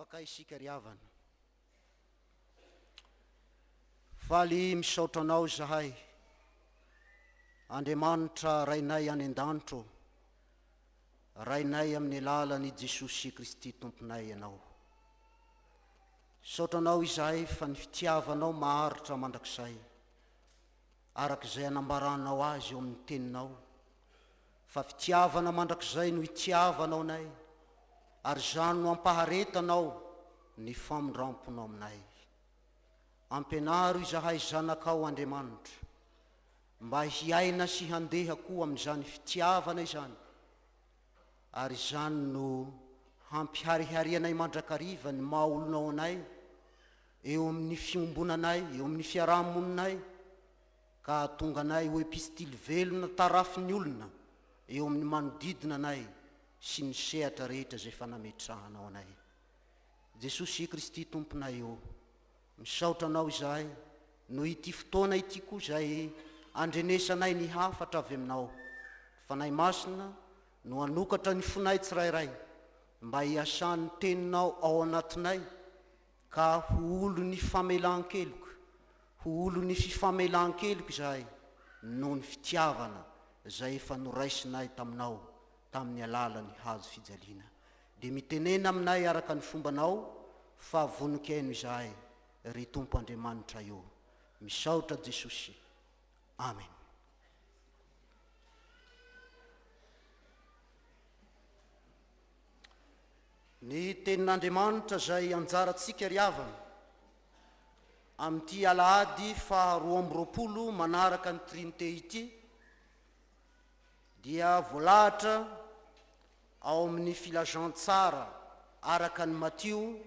afaka isika riavana. Faly misaotra anao zahay, Andriamanitra rainay any an-danitro, rainay amin'ny alalan'i Jesosy Kristy tomponay ianao. Saotra anao izahay fa ny fitiavanao maharitra mandrakizay, arak'izay anambaranao azy eo amin'ny teninao, fa fitiavana mandrakizay no hitiavanao nay, ary zany no ampaharetanao ny famondramponao aminay. Ampianaro izahay zanakao Andriamanitra, mba hiaina sy handeha koa amin'izany fitiavana izany, ary izany no hampihariharianay mandrakariva ny maha-olonao anay, eo amin'ny fiombonanay, eo amin'ny fiarahamoninay, ka tonga anay ho epistily velona tarafin'ny olona, eo amin'ny manodidina anay sy ny sehatra rehetra zay fanametrahanao anay. Jesosy Kristy tomponay eo, misaotra anao izahay, no ity fotoana ity koa zay andrenesanay ny hafatra avy aminao. Fanay masina no anokatra ny fonay tsirairay, mba hiasan'ny teninao ao anatinay, ka ho olo ny famelan-keloka, ho olo ny fifamelan-keloka izahay, noho ny fitiavana zay efa noraisinay taminao, tamin'ny alalan'ny hazo fijaliana. De mitenena aminay araka ny fombanao, fa voninkaino izahay, ry Tompo Andriamanitra eo. Misaotra Jesosy. Amen. Ny tenin'Andriamanitra zay anjaratsika riavana amin'ity alahady 12 manaraka ny trinité ity, dia voalahatra ao amin'ny filazantsara araka ny Matio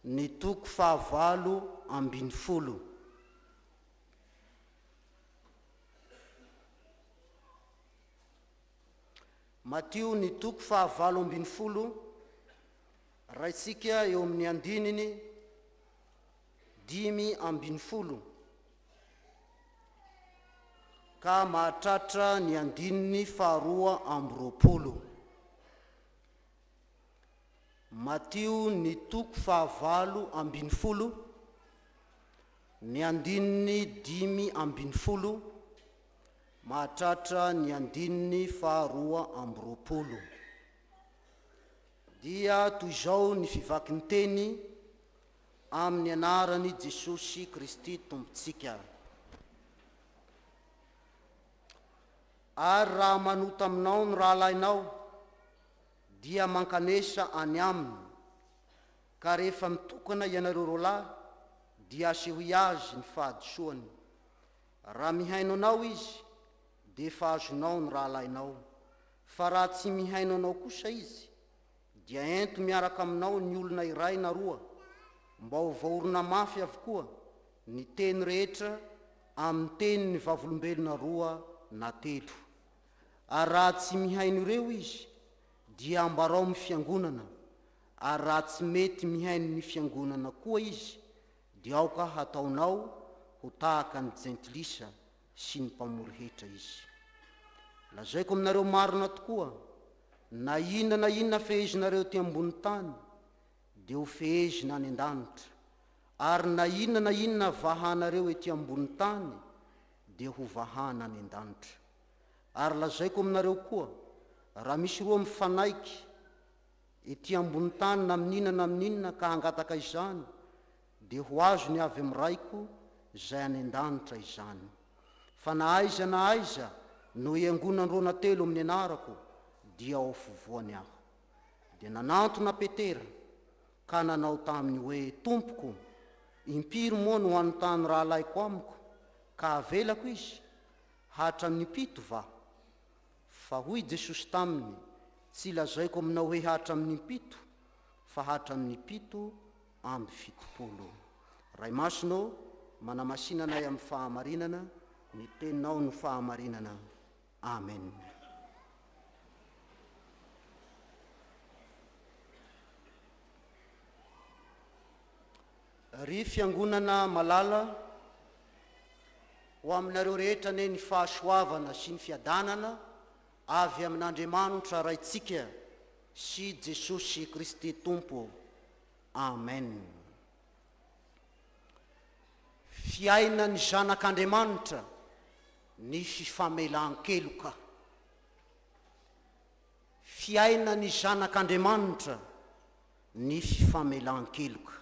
ny toko 9:20. Matio ny toko 9:20, raitsika eo amin'ny andininy 5:20 ka mahatratra ny andininy 2:20. Matio ny toko 9:20, ny andininy 5:20, mahatratra ny andininy 2:20. Dia toy izao ny fivaky teny amin'ny anaran'i Jesosy Kristy Tompontsika. Ary raha manota aminao ny rahalainao, dia mankanesa any aminy, ka rehefa mitokana ianareo roalahy, dia asehoy azy ny fahadisoany. Raha mihaino anao izy, de efa azonao ny rahalainao, fa raha tsy mihaino anao kosa izy, dia ento miaraka aminao ny olona iray na roa, mba ho vaorona mafy avokoa ny teny rehetra amin'ny teny ny vavolombelona 2 na 3. Ary raha tsy mihaino ireo izy, dia ambarao amin'ny fiangonana, ary raha tsy mety mihaino ny fiangonana koa izy, dia aoka hataonao ho tahaka ny jentilisa sy ny mpamory hetra izy. Lazaiko aminareo marina tokoa, na inona fehezinareo ty ambony tany, de ho fehezina any an-danitra, ary na inona vahanareo ety ambony tany, de ho vahana any an-danitra. Ary lazaiko aminareo koa, raha misy roa mifanaiky ety ambony tany na amin'inona ka hangataka izany, de ho azo ny avy amin'ny raiko zay any an-danitra izany. Fa na aiza no iangonandrona telo amin'ny anarako, dia ao fovoany aho. De nanantona Petera, ka nanao taminy hoe, Tompoko, impiry moa no anontany rahalaiko amiko, ka avelako izy hatramin'ny 7 va? Fa hoy Jesosy taminy, tsy lazaiko aminao hoe hatramin'ny 7, fa hatramin'ny 7:70. Ray masino, manamasinanay amin'ny fahamarinana, ny teninao no fahamarinana. Amen. Ry fiangonana malala, ho aminareo rehetra ne ny fahasoavana sy ny fiadanana avy amin'Andriamanitra raitsika sy Jesosy Kristy Tompo. amen. Fiainany zanak'Andriamanitra ny fifamelan-keloka. Fiainany zanak'Andriamanitra ny fifamelan-keloka.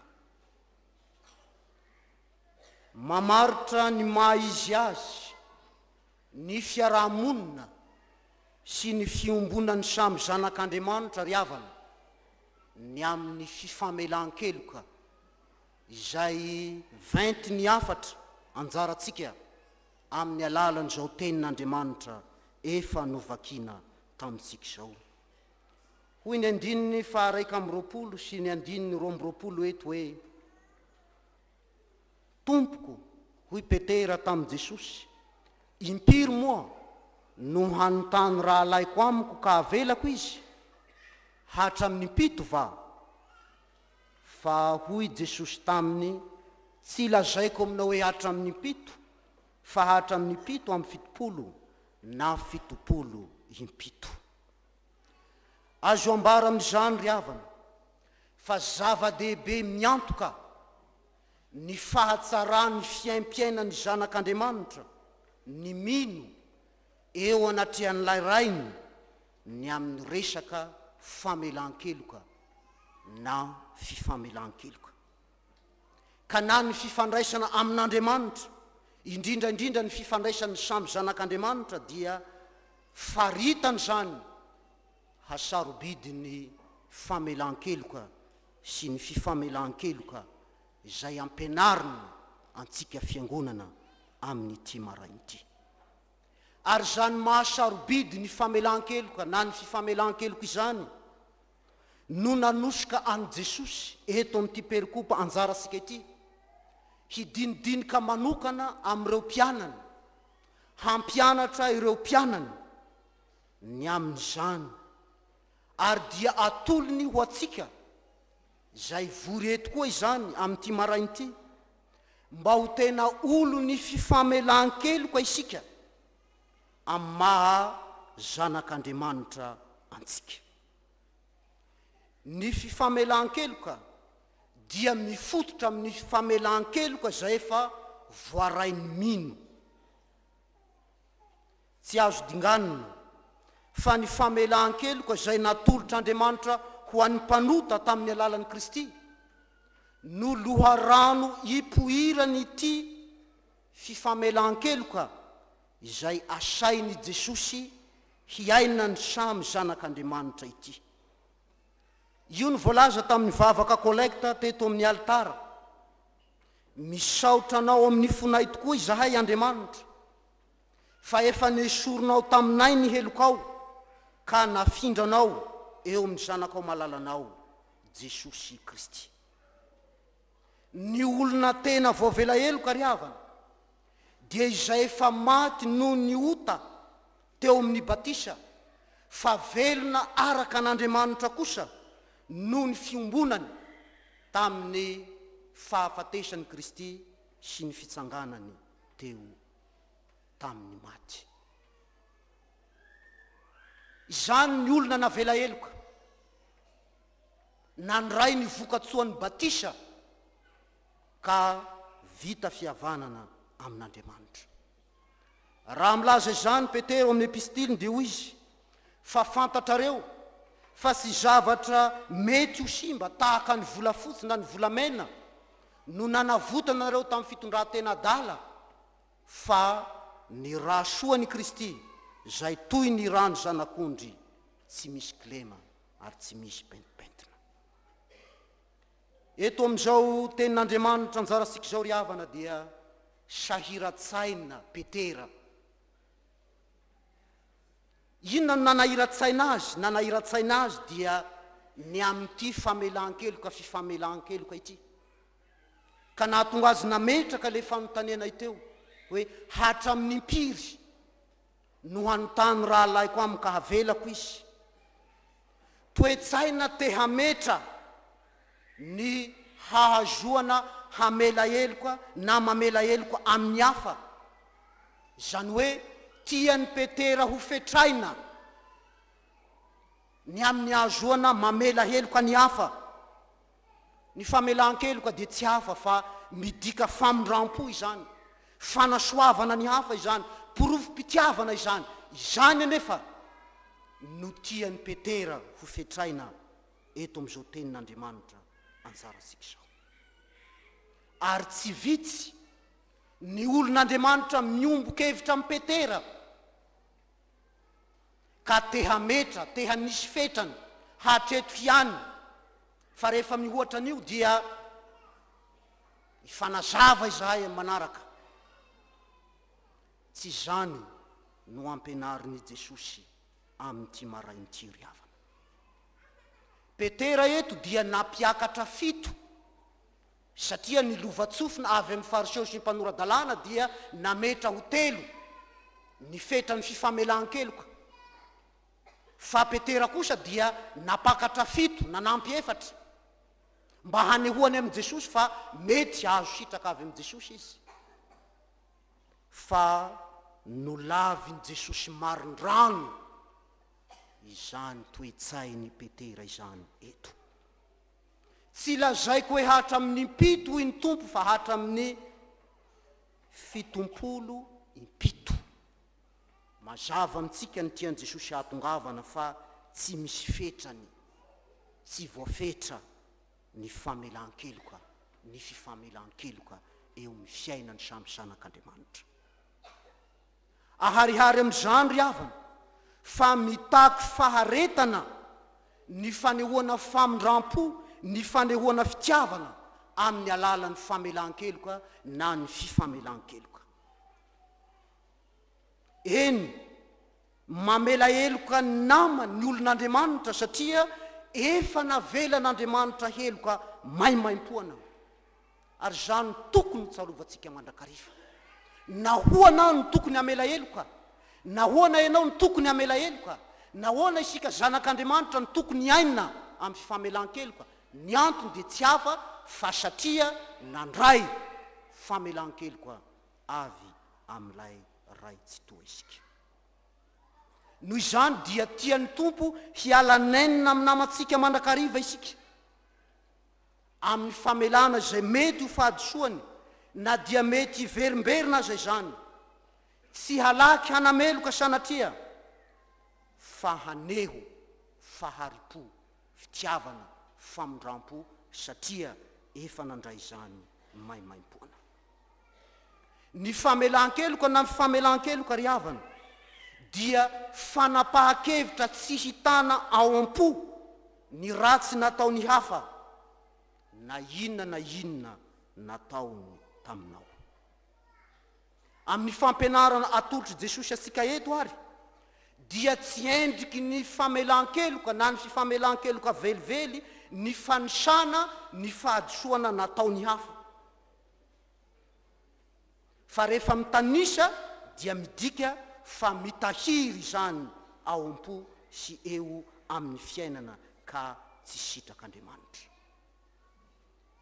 Mamaritra ny maha izy azy ny fiarahamonina sy ny fiombonany samy zanak'Andriamanitra ry havana ny amin'ny fifamelan-keloka izay 24 anjarantsika amin'ny alalan'izao tenin'Andriamanitra efa novakiana tamintsika izao. Hoy ny andininy 220 sy ny andininy 220 eto hoe: Tompoko, hoy Petera tamin'i Jesosy, impiry moa no hanontany rahalaiko amiko ka avelako izy? Hatramin'ny 7 va? Fa hoy Jesosy taminy, tsy lazaiko aminao hoe hatramin'ny 7, fa hatramin'ny 7 amby 70 na 70. Azo ambara amin'izany ry havana fa zava-dehibe miantoka ny fahatsarany fiaim-piainany zanak'Andriamanitra ny mino eo anatrehan'ilay rainy ny amin'ny resaka famelan-keloka na fifamelan-keloka. Ka na ny fifandraisana amin'Andriamanitra, indrindraindrindra ny fifandraisany samy zanak'Andriamanitra dia faritany zany hasarobidi ny famelan-keloka sy ny fifamelan-keloka izay ampianarina antsika fiangonana amin'ity marain'ity. Ary zany mahasarobidy ny famelan-keloka na ny fifamelan-keloka izany no nanosika an Jesosy eto amin'ity perikopa anjaratsika ity, hidinidinika manokana amin'ireo mpianany, hampianatra ireo mpianany ny amin'izany, ary dia atolony ho atsika izay vory eto koa izany amin'ity marain'ity, mba ho tena olo ny fifamelan-keloka isika amin'ny maha zanak'Andriamanitra antsika. Ny fifamelan-keloka dia mifototra amin'ny fifamelan-keloka izay efa voarainy mino. Tsy azo dinganina fa ny famelan-keloka izay natolotr'Andriamanitra ho an'ny mpanota tamin'ny alalan'i Kristy no loharano hipoirany ity fifamelan-keloka izay asainy Jesosy hiaina ny samy zanak'Andriamanitra ity. Io ny voalaza tamin'ny vavaka kolekta teto amin'ny alitara: misaotra anao amin'ny fonay tokoa izahay Andriamanitra, fa efa nesoronao taminay ny helokao ka nafindranao eo amin'ny zanakao malalanao Jesosy Kristy. Ny olona tena voavela heloka ry havana dia izay efa maty noho ny ota teo amin'ny batisa, fa velona araka an'Andriamanitra kosa noho ny fiombonany tamin'ny fahafatesany Kristy sy ny fitsanganany teo tamin'ny maty. Izany ny olona navela heloka, nandray ny vokatsoan'ny batisa ka vita fihavanana amin'Andriamanitra. Raha milaza izany Petera amin'ny epistiliny dia hoy izy: fa fantatrareo fa tsy zavatra mety ho simba tahaka ny volafotsy na ny volamena no nanavotana nareo tamin'ny fitondran-tena adala, fa ny rahasoan'i Kristy izay toy ny rano zanak'ondry, tsy misy kilema ary tsy misy pentipentina. Eto amin'izao tenin'Andriamanitra anjaratsika izao ry havana dia sahiran-tsaina Petera. Inona no nanahiran-tsaina azy? Nanahiran-tsaina azy dia ny amin'ity famelan-keloka fifamelan-keloka ity, ka nahatonga azy nametraka le fanontaniana iteo hoe: hatramin'ny impiry no hanontany rahalaiko amiko ka havelako izy? Toe-tsaina te hametra ny hahazoana hamela heloka na mamela heloka amin'ny hafa. Zany hoe tian'ny Petera ho fetraina ny amin'ny hahazoana mamela heloka ny hafa. ny famelan-keloka dia tsy hafa fa midika famindram-po izany, fanasoavana ny hafa izany, porofom-pitiavana izany. Izany anefa no tian'ny Petera ho fetraina eto amin'izao tenin'Andriamanitra anjarantsika izao. Ary tsy vitsy ny olon'Andriamanitra miombon-kevitra amin'ny Petera ka te hametra, te hanisy fetrany hatreto ihany. Fa rehefa mihoatra an'io dia ifanazava izahay amin'ny manaraka. Tsy izany no ampenarin'i Jesosy amin'ity marain'ity ry havana. Petera eto dia nampiakatra fito, satria ny lovatsofina avy amin'ny fariseo sy ny mpanoradalàna dia nametra ho telo ny fetrany fifamelan-keloka. Fa Petera kosa dia napakatra fito, nanampy efatra, mba hanehoany amin'i Jesosy fa mety azo sitraka avy amin'i Jesosy izy. Fa nolavin'i Jesosy marindrano izany toe-tsain'i Petera izany eto. Tsy lazaiko hoe hatramin'ny impito hoy ny tompo, fa hatramin'ny 70. Mazava amintsika ny tian'i Jesosy hatongavana fa tsy misy fetrany, tsy voafetra ny famelan-keloka, ny fifamelan-keloka eo amin'ny fiainany samy zanak'Andriamanitra. Aharihary amin'izany ry havana fa mitaky faharetana ny fanehoana famindram-po, ny fanehoana fitiavana amin'ny alalan'ny famelan-keloka na ny fifamelan-keloka. Eny, mamela heloka ny nama ny olon'Andriamanitra satria efa navelan'Andriamanitra heloka maimaim-poana. Ary izany tokony tsarovantsika mandrakariva. Nahoana ny tokony hamela heloka? Nahoana ianao ny tokony hamela heloka? Nahoana isika zanak'Andriamanitra ny tokony iaina amin'ny fifamelan-keloka? Ny antony dia tsy hafa fa satria nandray famelan-keloka avy amin'ilay ray tsy toa isika. Noho izany dia tian'ny tompo hialanenina amin'ny namantsika mandrakariva isika amin'ny famelana izay mety ho fahadisoany, na dia mety hiverimberina aza izany. Tsy halaky hanameloka sanatria, fa haneho faharipo, fitiavana, famindram-po, satria efa nandray izany maimaim-poana. Ny famelan-keloka na ny famelan-keloka ry havana dia fanapahan-kevitra tsy hitana ao am-po ny ratsy nataony hafa, na inona nataony taminao. Amin'ny fampianarana atolotry Jesosy atsika eto ary dia tsy endriky ny famelan-keloka na ny fifamelan-keloka velively ny fanisana ny fahadisoana nataony hafa. Fa rehefa mitanisa dia midika fa mitahiry izany ao am-po sy eo amin'ny fiainana ka tsy sitrak'Andriamanitra.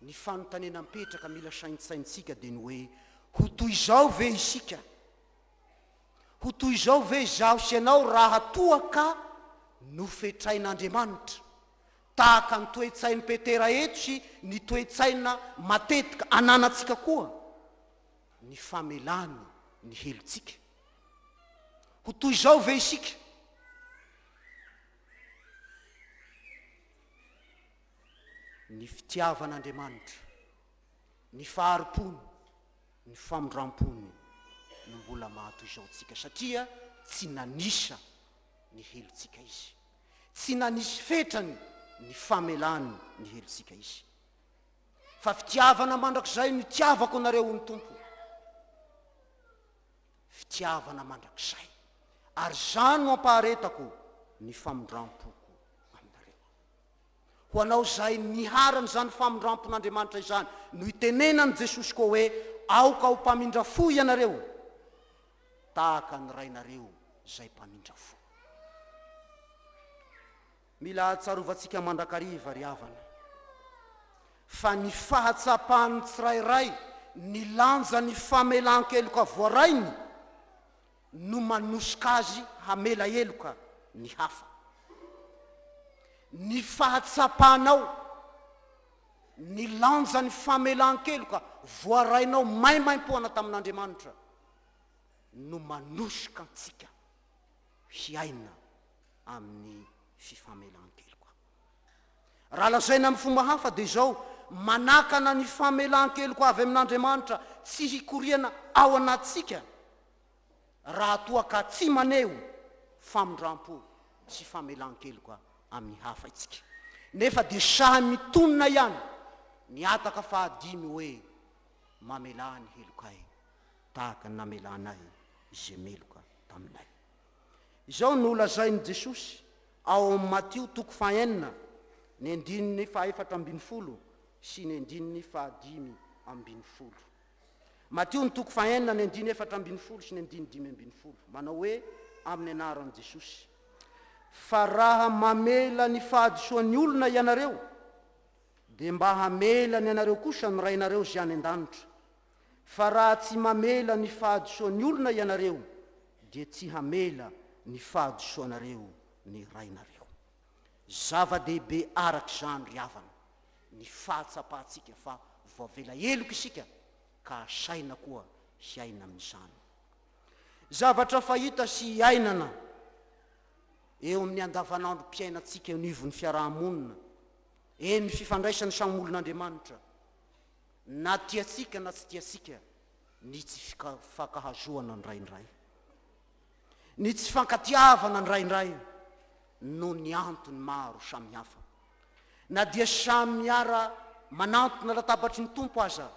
Ny fanontaniana mipetraka mila saintsaintsika dia ny hoe, ho toy izao ve isika? Ho toy izao ve izaho sy ianao raha toa ka nofetrain'Andriamanitra tahaka ny toe-tsain'i Petera eto sy ny toe-tsaina matetika ananantsika koa, ny famelany ny helontsika? Ho toy izao ve isika? Ny fitiavan'Andriamanitra, ny faharipony, ny famindram-pony no mbola mahatoy izao tsika, satria tsy nanisa ny helontsika izy, tsy nanisy fetrany ny famelany ny helontsika izy. Fa fitiavana mandrakizay no tiavako anareo ny tompo, fitiavana mandrakizay, ary zany no ampaharetako ny famindram-poko aminareo. Ho anao zay niharan'izany famindrampon'Andriamanitra izany no itenenany Jesosy koa hoe, aoka ho mpamindra fo ianareo tahaka ny rainareo zay mpamindra fo. Mila atsarovantsika mandrakariva ry havana fa ny fahatsapahan'ny tsirairay ny lanja ny famelan-keloka voarainy no manosika azy hamela heloka ny hafa. Ny fahatsapanao ny lanjany famelan-keloka voarainao maimaim-poana tamin'Andriamanitra no manosika antsika hiaina amin'ny fifamelan-keloka. Raha lazaina amin'ny fomba hafa dia izao, manakana ny famelan-keloka avy amin'Andriamanitra tsy hikoriana ao anatsika raha toa ka tsy maneho famondram-po sy famelan-keloka amin'ny hafa itsika. Nefa dia sahy mitonina ihany ny ataka fahadimy hoe mamela ny helokay tahaka ny namelanay izay meloka taminay. Izao no lazain'i Jesosy ao amin'ny Matio 9 ny andininy 4:40 sy ny andininy 5:10. Matio 9 ny andininy 4:40 sy ny andininy 5:10, manao hoe amin'ny anaran'i Jesosy: fa raha mamela ny fahadisoan'ny olona ianareo, dia mba hamela ny anareo kosa ny rainareo zay any an-danitra. Fa raha tsy mamela ny fahadisoan'ny olona ianareo, dia tsy hamela ny fahadisoanareo ny rainareo. Zava-dehibe arak'izany ry havana ny fahatsapahtsika fa voavela eloka isika ka saina koa hiaina amin'izany. Zavatra fahita sy iainana eo amin'ny andavanandrom-piainantsika eo anivon'ny fiarahamonina, ny fifandraisany samy olon'Andriamanitra, na tiatsika na tsy tiatsika, ny tsy fankahazoana ndraindray, ny tsy fankatiavana ndraindray, no ny antony maro samihafa. Na dia samy miara manantona latabatry ny tompo aza,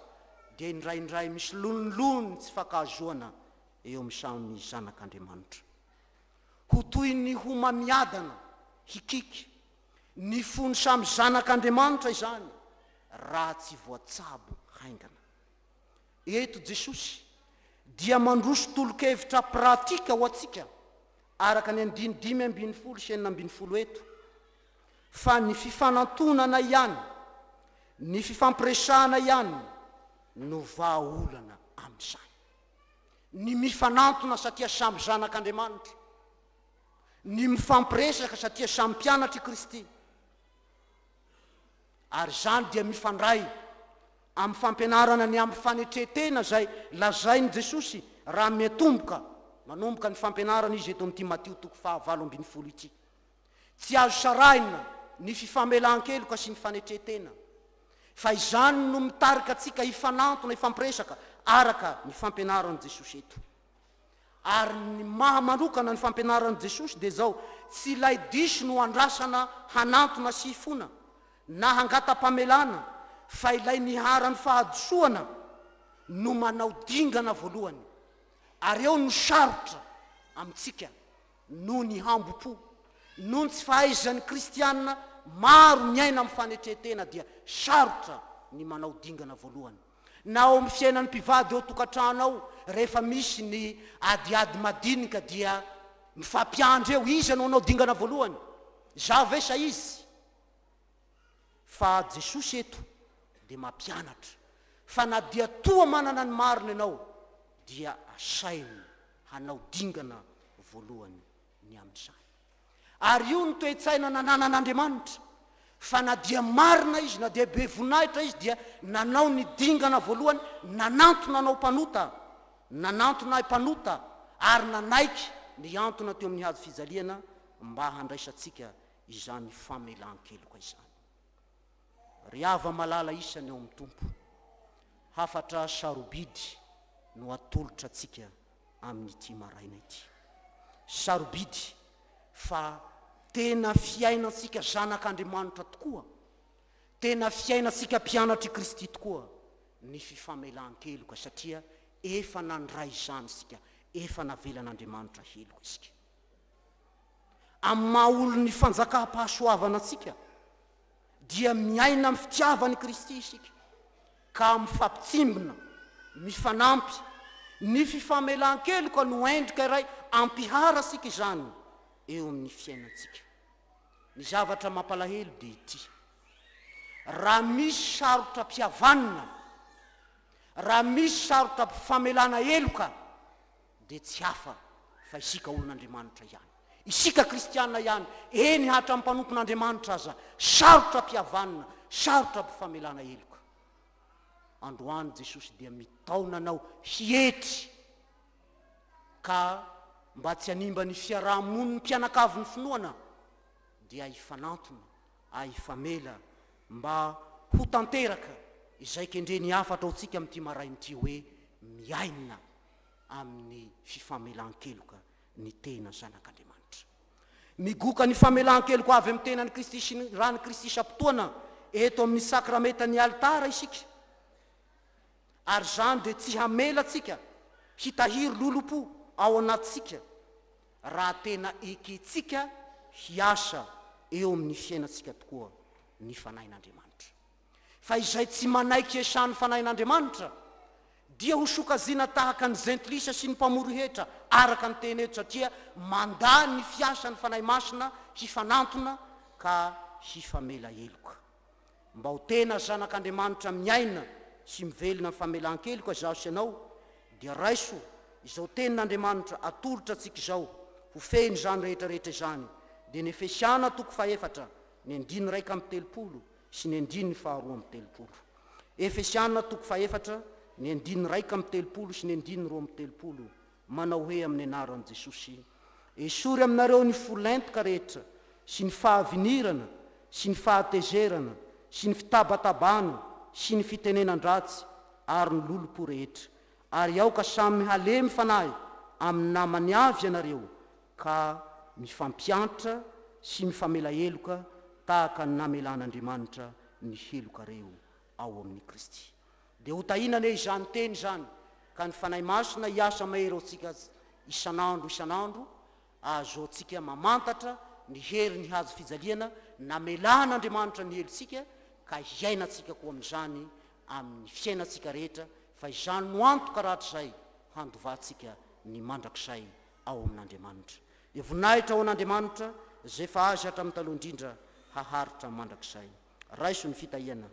dia indraindray misy lonilony tsy fankahazoana eo amin'ny samy zanak'Andriamanitra. Ho toy ny ho mamiadana hikiky ny fony samy zanak'Andriamanitra izany raha tsy voatsabo haingana. Eto Jesosy dia mandroso tolo-kevitra pratika ho atsika araka ny andiny 5:20 sy 6:20 eto, fa ny fifanantonana ihany, ny fifampiresahana ihany no vahaolana amin'izany. Ny mifanantona satria samy zanak'Andriamanitra, ny mifampiresaka satria samy mpianatry Kristy, ary zany dia mifandray amin'ny fampianarana ny amin'ny fanetretena zay lazainy Jesosy raha miatomboka manomboka ny fampianarana izy eto amin'ity Matio 5:20 ity. Tsy azo saraina ny fifamelan-keloka sy ny fanetretena, fa izany no mitarika atsika hifanantona hifampiresaka araka ny fampianaran'i Jesosy eto. Ary ny maha manokana ny fampianaran'i Jesosy dia zao: tsy ilay diso no andrasana hanantona sy hifona na hangata-pamelana, fa ilay niharan'ny fahadisoana no manao dingana voalohany. Ary eo no sarotra amintsika no ny hambo-po, no ny tsy fahaizan'ny kristianina maro miaina amin'ny fanetretena, dia sarotra ny manao dingana voalohany. Na ao amin'ny fiainan'ny mpivady eo tokantrano ao, rehefa misy ny adiady madinika dia mifampiandry eo, izy no manao dingana voalohany, zavesa izy. Fa Jesosy eto dia mampianatra fa na dia toa manana ny marina ianao, dia asainy hanao dingana voalohany ny amin'izany. Ary io ny toe-tsaina nananan'Andriamanitra, fa na dia marina izy, na dia be voninahitra izy, dia nanao ny dingana voalohany, nanantona anao mpanota, nanantona mpanota, ary nanaiky ny antona teo amin'ny hazo fijaliana mba handraisantsika izany famelan-keloka izany. Ry hava malala isany eo amin'ny tompo, hafatra sarobidy no atolotra atsika amin'ity maraina ity. Sarobidy fa tena fiainantsika zanak'Andriamanitra tokoa, tena fiainantsika mpianatry Kristy tokoa ny fifamelan-keloka, satria efa nandray izany sika, efa navelan'Andriamanitra heloka isika. Amin'ny maha olon'ny fanjakam-pahasoavana atsika dia miaina amin'ny fitiavany Kristy isika, ka mifampitsimbina, mifanampy. Ny fifamelan-keloka no endrika iray ampihara sika izany eo amin'ny fiainantsika. Ny zavatra mampalahelo dia ity: raha misy sarotra mpihavanina, raha misy sarotra famelana eloka, dia tsy hafa fa isika olon'Andriamanitra ihany. isika kristianina ihany eny hatra amin'ny mpanompon'Andriamanitra aza sarotra mpihavanana, sarotra mpifamelana heloka. Androany Jesosy dia mitaona anao hietry ka mba tsy hanimba ny fiarahamoniny mpianakavy ny finoana, dia hifanantona, hifamela mba ho tanteraka izay kendreny hafatra ho tsika amin'ity marain'ity hoe miaina amin'ny fifamelan-keloka ny tena zanak'Andriamanitra. Migoka ny famelan-keloka avy amin'ny tenan'ny Kristy sy ny rany Kristy isam-potoana eto amin'ny sakramentany alitara isika, ary zany dia tsy hamela tsika hitahiry lolopo ao anatsika raha tena eketsika hiasa eo amin'ny fiainantsika tokoa ny fanahin'Andriamanitra. Fa izay tsy manaiky esan'ny fanahin'Andriamanitra dia ho sokazina tahaka ny zentilisa sy ny mpamoro hetra araka ny teny eto, satria mandany ny fiasan'ny fanahy masina hifanantona ka hifamela heloka. Mba ho tena zanak'Andriamanitra miaina sy mivelona ny famelan-keloka zaho sy ianao, dia raiso izao tenin'Andriamanitra atolotra antsika izao ho feny zany rehetrarehetra izany. Dia ny Efesiana 4:4, ny 9:30 sy ny 9:2:30. Efesiana 4:4, ny 9:30 sy ny 9:2:30, manao hoe amin'ny anaran'i Jesosy: esory aminareo ny folentoka rehetra sy ny fahavinirana sy ny fahatezerana sy ny fitabatabana sy ny fitenenan-dratsy ary ny lolopo rehetra, ary aoka samy mihalemy fanahy amin'ny namany avy ianareo, ka mifampiantra sy mifamela heloka tahaka ny namelan'Andriamanitra ny heloka reo ao amin'ny Kristy. Dia ho tahinana izany teny zany ka ny fanahy masina hiasa mahery antsika isanandro, azo antsika mamantatra ny hery ny hazo fijaliana namelan'Andriamanitra ny helontsika, ka hiainantsika koa amin'izany amin'ny fiainantsika rehetra. Fa izany no antoka rahatrizay handovatsika ny mandrakizay ao amin'Andriamanitra. Dia voninahitra ao an'Andriamanitra zay fa azy hatramin'ny taloha indrindra haharitra mandrakizay. Raiso ny fitahiana.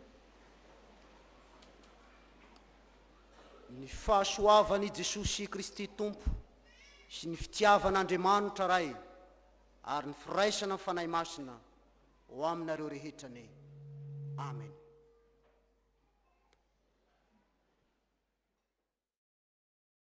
Ny fahasoavan'i Jesosy Kristy Tompo sy ny fitiavan'Andriamanitra ray ary ny firaisana ny fanahy masina ho aminareo rehetrany. Amen.